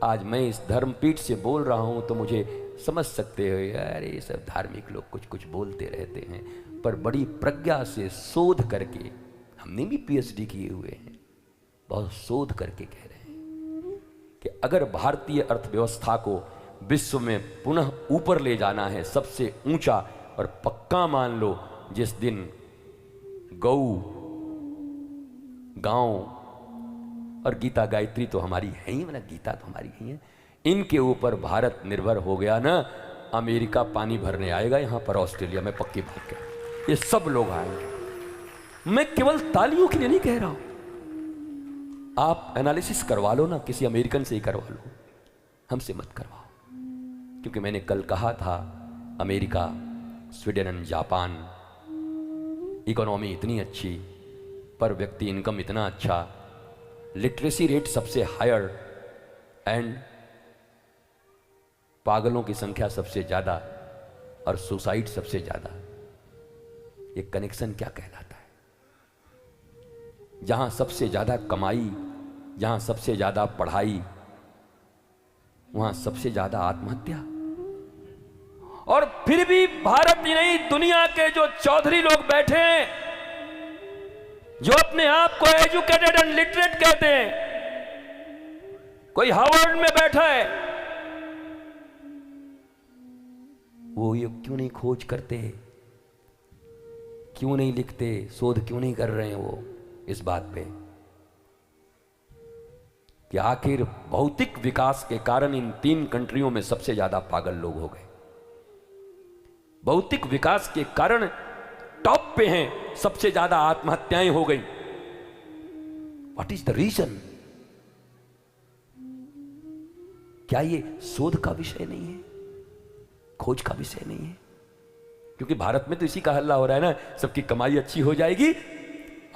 आज मैं इस धर्मपीठ से बोल रहा हूं तो मुझे समझ सकते हो यार, ये सब धार्मिक लोग कुछ कुछ बोलते रहते हैं, पर बड़ी प्रज्ञा से शोध करके, हमने भी पीएचडी किए हुए हैं, बहुत शोध करके कह रहे हैं कि अगर भारतीय अर्थव्यवस्था को विश्व में पुनः ऊपर ले जाना है, सबसे ऊंचा और पक्का मान लो, जिस दिन गौ, गांव और गीता गायत्री तो हमारी है ही, मतलब गीता तो हमारी ही है, इनके ऊपर भारत निर्भर हो गया ना, अमेरिका पानी भरने आएगा यहां पर, ऑस्ट्रेलिया में, पक्की बात कह, ये सब लोग आएंगे। मैं केवल तालियों के लिए नहीं कह रहा हूं, आप एनालिसिस करवा लो ना, किसी अमेरिकन से ही करवा लो, हमसे मत करवाओ। क्योंकि मैंने कल कहा था, अमेरिका, स्वीडन, जापान, इकोनॉमी इतनी अच्छी, पर व्यक्ति इनकम इतना अच्छा, लिटरेसी रेट सबसे हायर, एंड पागलों की संख्या सबसे ज्यादा और सुसाइड सबसे ज्यादा। ये कनेक्शन क्या कहलाता है? जहां सबसे ज्यादा कमाई, जहां सबसे ज्यादा पढ़ाई, वहां सबसे ज्यादा आत्महत्या। और फिर भी भारत ही नहीं, दुनिया के जो चौधरी लोग बैठे हैं, जो अपने आप को एजुकेटेड एंड लिटरेट कहते हैं, कोई हार्वर्ड में बैठा है, वो ये क्यों नहीं खोज करते, क्यों नहीं लिखते, शोध क्यों नहीं कर रहे हैं वो इस बात पे कि आखिर भौतिक विकास के कारण इन 3 कंट्रियों में सबसे ज्यादा पागल लोग हो गए। भौतिक विकास के कारण टॉप पे हैं, सबसे ज्यादा आत्महत्याएं हो गई। What is the reason? क्या ये शोध का विषय नहीं है, खोज का विषय नहीं है? क्योंकि भारत में तो इसी का हल्ला हो रहा है ना, सबकी कमाई अच्छी हो जाएगी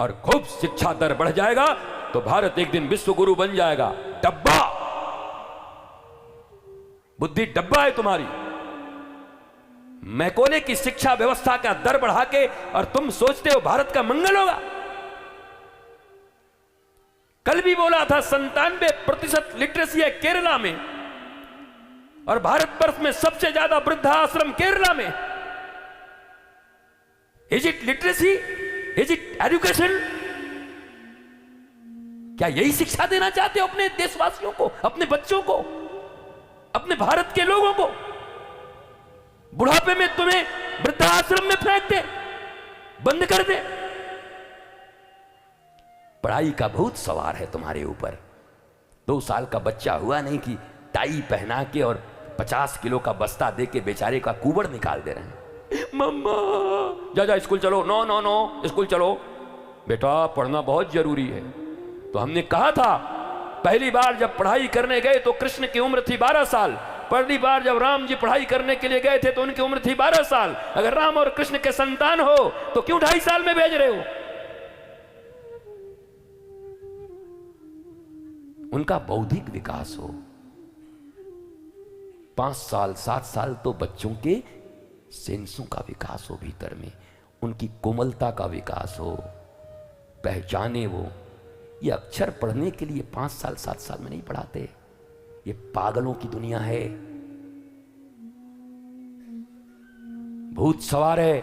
और खूब शिक्षा दर बढ़ जाएगा तो भारत एक दिन विश्व गुरु बन जाएगा। डब्बा, बुद्धि डब्बा है तुम्हारी। मैकोले की शिक्षा व्यवस्था का दर बढ़ा के और तुम सोचते हो भारत का मंगल होगा। कल भी बोला था 97% लिटरेसी है केरला में, और भारतवर्ष में सबसे ज्यादा वृद्धाश्रम केरला में। Is it literacy? Is it education? क्या यही शिक्षा देना चाहते हो अपने देशवासियों को, अपने बच्चों को, अपने भारत के लोगों को? बुढ़ापे में तुम्हें वृद्धाश्रम में फेंक दे, बंद कर दे। पढ़ाई का भूत सवार है तुम्हारे ऊपर। 2 साल का बच्चा हुआ नहीं कि टाई पहना के और 50 किलो का बस्ता दे के बेचारे का कुबड़ निकाल दे रहे हैं। मम्मा जा जा स्कूल चलो, नो नो नो स्कूल चलो, बेटा पढ़ना बहुत जरूरी है। तो हमने कहा था, पहली बार जब पढ़ाई करने गए तो कृष्ण की उम्र थी 12 साल, पहली बार जब राम जी पढ़ाई करने के लिए गए थे तो उनकी उम्र थी 12 साल। अगर राम और कृष्ण के संतान हो तो क्यों 2.5 साल में भेज रहे हो? उनका बौद्धिक विकास हो, 5 साल 7 साल तो बच्चों के सेंसों का विकास हो, भीतर में उनकी कोमलता का विकास हो, पहचाने वो। ये अक्षर पढ़ने के लिए 5 साल 7 साल में नहीं पढ़ाते। ये पागलों की दुनिया है, भूत सवार है।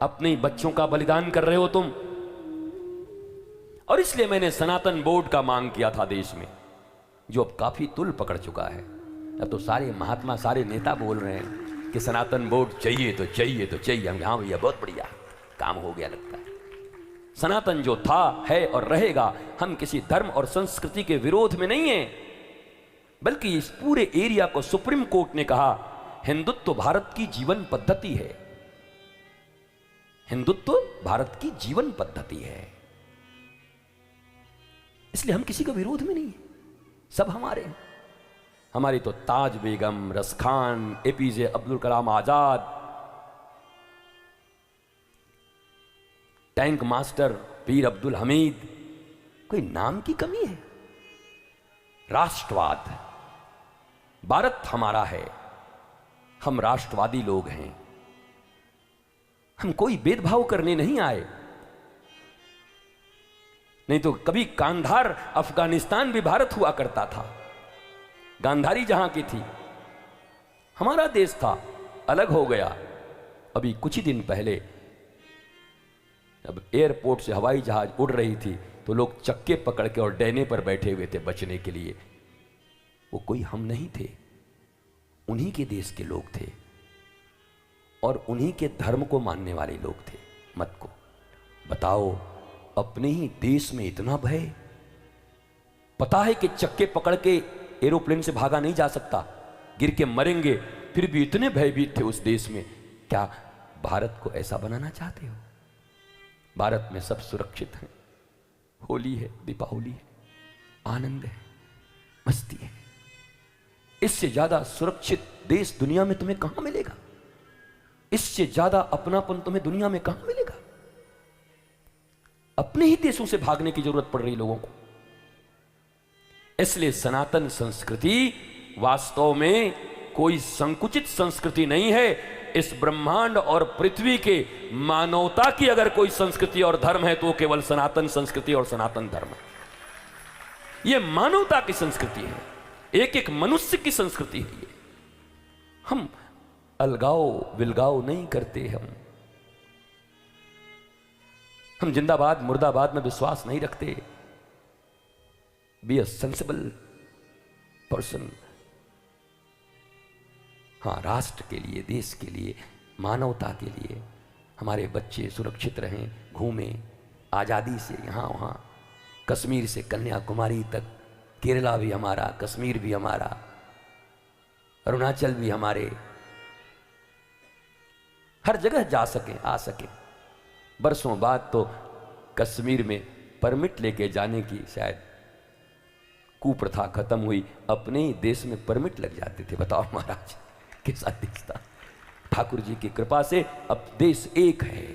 अपने बच्चों का बलिदान कर रहे हो तुम। और इसलिए मैंने सनातन बोर्ड का मांग किया था देश में, जो अब काफी तुल पकड़ चुका है। अब तो सारे महात्मा, सारे नेता बोल रहे हैं कि सनातन बोर्ड चाहिए तो चाहिए तो चाहिए। हम हाँ भैया बहुत बढ़िया काम हो गया लगता है। सनातन जो था, है और रहेगा। हम किसी धर्म और संस्कृति के विरोध में नहीं है, बल्कि इस पूरे एरिया को सुप्रीम कोर्ट ने कहा हिंदुत्व भारत की जीवन पद्धति है। हिंदुत्व भारत की जीवन पद्धति है, इसलिए हम किसी के विरोध में नहीं है, सब हमारे हैं। हमारी तो ताज बेगम, रस Khan, APJ Abdul Kalam Azad, tank master पीर अब्दुल हमीद, कोई नाम की कमी है? राष्ट्रवाद, भारत हमारा है, हम राष्ट्रवादी लोग हैं। हम कोई भेदभाव करने नहीं आए। नहीं तो कभी कांधार अफगानिस्तान भी भारत हुआ करता था, गांधारी जहां की थी, हमारा देश था, अलग हो गया। अभी कुछ ही दिन पहले जब एयरपोर्ट से हवाई जहाज उड़ रही थी तो लोग चक्के पकड़ के और डैने पर बैठे हुए थे बचने के लिए। वो कोई हम नहीं थे, उन्हीं के देश के लोग थे और उन्हीं के धर्म को मानने वाले लोग थे। मत को बताओ, अपने ही देश में इतना भय। पता है कि चक्के पकड़ के एरोप्लेन से भागा नहीं जा सकता, गिर के मरेंगे, फिर भी इतने भयभीत थे उस देश में। क्या भारत को ऐसा बनाना चाहते हो? भारत में सब सुरक्षित हैं, होली है, दीपावली है, आनंद है, मस्ती है। इससे ज्यादा सुरक्षित देश दुनिया में तुम्हें कहां मिलेगा? इससे ज्यादा अपनापन तुम्हें दुनिया में कहां मिलेगा? अपने ही देशों से भागने की जरूरत पड़ रही लोगों को। इसलिए सनातन संस्कृति वास्तव में कोई संकुचित संस्कृति नहीं है। इस ब्रह्मांड और पृथ्वी के मानवता की अगर कोई संस्कृति और धर्म है तो वो केवल सनातन संस्कृति और सनातन धर्म है। यह मानवता की संस्कृति है, एक एक मनुष्य की संस्कृति है। ये हम अलगाव विलगाव नहीं करते। हम जिंदाबाद मुर्दाबाद में विश्वास नहीं रखते। Be a sensible person. हाँ, राष्ट्र के लिए, देश के लिए, मानवता के लिए, हमारे बच्चे सुरक्षित रहें, घूमें आज़ादी से यहाँ वहाँ, कश्मीर से कन्याकुमारी तक, केरला भी हमारा, कश्मीर भी हमारा, अरुणाचल भी हमारे, हर जगह जा सकें, आ सकें। बरसों बाद तो कश्मीर में परमिट लेके जाने की शायद कुप्रथा खत्म हुई, अपने ही देश में परमिट लग जाते थे। बताओ महाराज कैसा देश था। ठाकुर जी की कृपा से अब देश एक है।